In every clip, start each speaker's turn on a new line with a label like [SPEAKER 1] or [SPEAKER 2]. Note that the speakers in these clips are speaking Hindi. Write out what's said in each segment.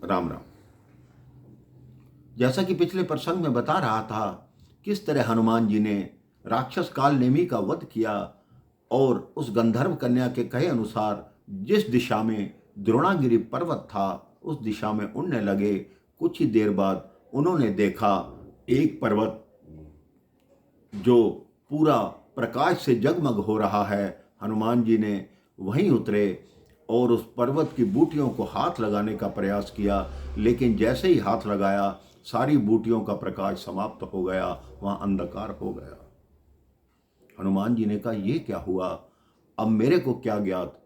[SPEAKER 1] राम राम। जैसा कि पिछले प्रसंग में बता रहा था, किस तरह हनुमान जी ने राक्षस काल नेमी का वध किया और उस गंधर्व कन्या के कहे अनुसार जिस दिशा में द्रोणागिरि पर्वत था उस दिशा में उड़ने लगे। कुछ ही देर बाद उन्होंने देखा एक पर्वत जो पूरा प्रकाश से जगमग हो रहा है। हनुमान जी ने वहीं उतरे और उस पर्वत की बूटियों को हाथ लगाने का प्रयास किया, लेकिन जैसे ही हाथ लगाया सारी बूटियों का प्रकाश समाप्त हो गया, वहाँ अंधकार हो गया। हनुमान जी ने कहा, ये क्या हुआ? अब मेरे को क्या ज्ञात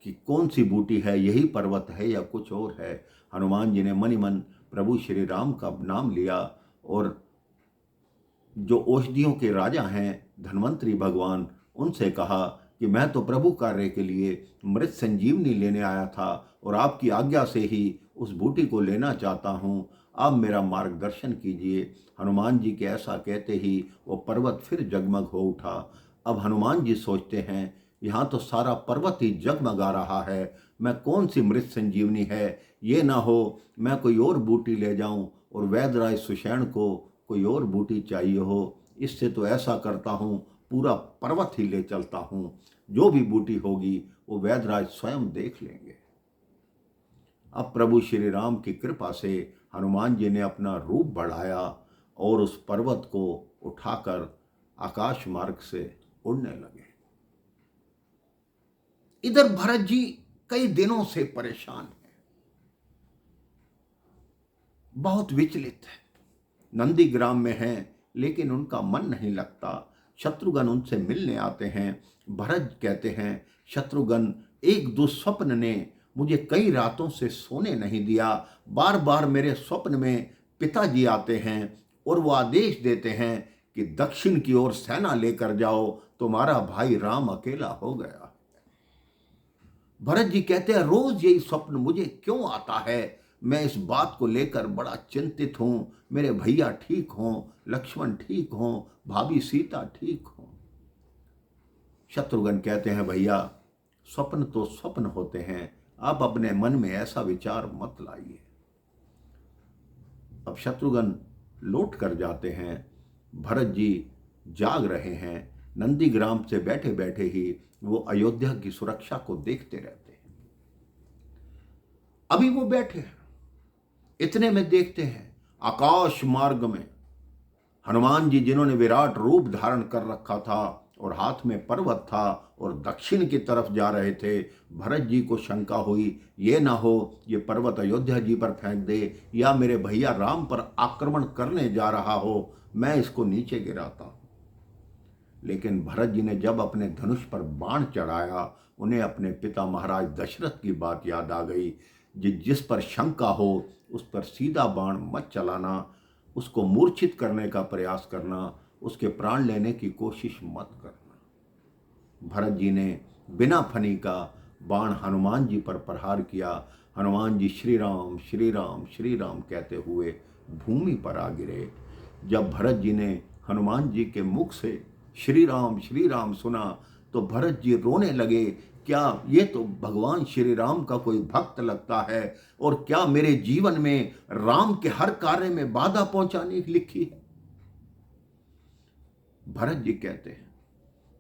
[SPEAKER 1] कि कौन सी बूटी है, यही पर्वत है या कुछ और है। हनुमान जी ने मन ही मन प्रभु श्री राम का नाम लिया और जो औषधियों के राजा हैं धन्वंतरी भगवान, उनसे कहा कि मैं तो प्रभु कार्य के लिए मृत संजीवनी लेने आया था और आपकी आज्ञा से ही उस बूटी को लेना चाहता हूँ, आप मेरा मार्गदर्शन कीजिए। हनुमान जी के ऐसा कहते ही वो पर्वत फिर जगमग हो उठा। अब हनुमान जी सोचते हैं, यहाँ तो सारा पर्वत ही जगमगा रहा है, मैं कौन सी मृत संजीवनी है, ये ना हो मैं कोई और बूटी ले जाऊं और वैदराज सुषैण को कोई और बूटी चाहिए हो। इससे तो ऐसा करता हूँ, पूरा पर्वत ही ले चलता हूँ, जो भी बूटी होगी वो वैदराज स्वयं देख लेंगे। अब प्रभु श्री राम की कृपा से हनुमान जी ने अपना रूप बढ़ाया और उस पर्वत को उठाकर आकाश मार्ग से उड़ने लगे। इधर भरत जी कई दिनों से परेशान हैं, बहुत विचलित है। नंदीग्राम में हैं लेकिन उनका मन नहीं लगता। शत्रुघ्न उनसे मिलने आते हैं। भरत कहते हैं, शत्रुघ्न एक दुस्वप्न ने मुझे कई रातों से सोने नहीं दिया। बार बार मेरे स्वप्न में पिताजी आते हैं और वो आदेश देते हैं कि दक्षिण की ओर सेना लेकर जाओ, तुम्हारा भाई राम अकेला हो गया। भरत जी कहते हैं, रोज यही स्वप्न मुझे क्यों आता है? मैं इस बात को लेकर बड़ा चिंतित हूं। मेरे भैया ठीक हों, लक्ष्मण ठीक हों, भाभी सीता ठीक हों। शत्रुघ्न कहते हैं, भैया स्वप्न तो स्वप्न होते हैं, आप अपने मन में ऐसा विचार मत लाइए। अब शत्रुघ्न लौट कर जाते हैं। भरत जी जाग रहे हैं। नंदीग्राम से बैठे बैठे ही वो अयोध्या की सुरक्षा को देखते रहते हैं। अभी वो बैठे हैं, इतने में देखते हैं आकाश मार्ग में हनुमान जी, जिन्होंने विराट रूप धारण कर रखा था और हाथ में पर्वत था और दक्षिण की तरफ जा रहे थे। भरत जी को शंका हुई, ये ना हो ये पर्वत अयोध्या जी पर फेंक दे या मेरे भैया राम पर आक्रमण करने जा रहा हो, मैं इसको नीचे गिराता हूं। लेकिन भरत जी ने जब अपने धनुष पर बाण चढ़ाया, उन्हें अपने पिता महाराज दशरथ की बात याद आ गई, जिस पर शंका हो उस पर सीधा बाण मत चलाना, उसको मूर्छित करने का प्रयास करना, उसके प्राण लेने की कोशिश मत करना। भरत जी ने बिना फनी का बाण हनुमान जी पर प्रहार किया। हनुमान जी श्री राम श्री राम श्री राम कहते हुए भूमि पर आ गिरे। जब भरत जी ने हनुमान जी के मुख से श्री राम सुना तो भरत जी रोने लगे। क्या ये तो भगवान श्री राम का कोई भक्त लगता है, और क्या मेरे जीवन में राम के हर कार्य में बाधा पहुंचाने की लिखी है? भरत जी कहते हैं,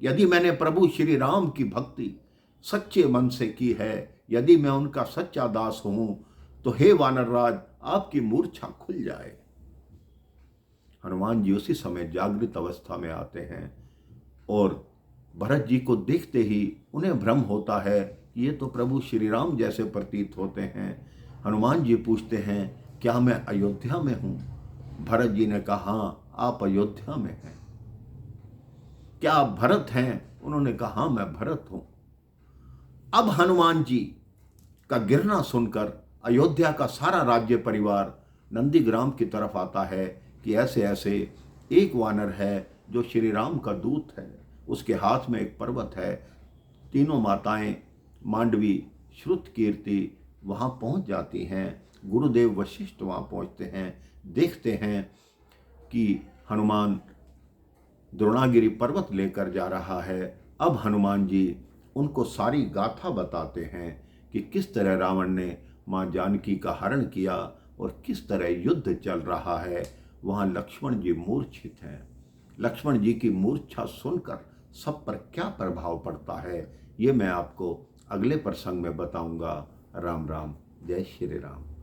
[SPEAKER 1] यदि मैंने प्रभु श्री राम की भक्ति सच्चे मन से की है, यदि मैं उनका सच्चा दास हूं, तो हे वानरराज आपकी मूर्छा खुल जाए। हनुमान जी उसी समय जागृत अवस्था में आते हैं और भरत जी को देखते ही उन्हें भ्रम होता है कि ये तो प्रभु श्री राम जैसे प्रतीत होते हैं। हनुमान जी पूछते हैं, क्या मैं अयोध्या में हूं? भरत जी ने कहा, हाँ आप अयोध्या में हैं। क्या आप भरत हैं? उन्होंने कहा, हाँ मैं भरत हूं। अब हनुमान जी का गिरना सुनकर अयोध्या का सारा राज्य परिवार नंदीग्राम की तरफ आता है कि ऐसे ऐसे एक वानर है जो श्री राम का दूत है, उसके हाथ में एक पर्वत है। तीनों माताएं मांडवी, श्रुतकीर्ति वहां पहुंच जाती हैं। गुरुदेव वशिष्ठ वहां पहुंचते हैं, देखते हैं कि हनुमान द्रोणागिरि पर्वत लेकर जा रहा है। अब हनुमान जी उनको सारी गाथा बताते हैं कि किस तरह रावण ने माँ जानकी का हरण किया और किस तरह युद्ध चल रहा है, वहाँ लक्ष्मण जी मूर्छित हैं। लक्ष्मण जी की मूर्छा सुनकर सब पर क्या प्रभाव पड़ता है, ये मैं आपको अगले प्रसंग में बताऊंगा। राम राम, जय श्री राम।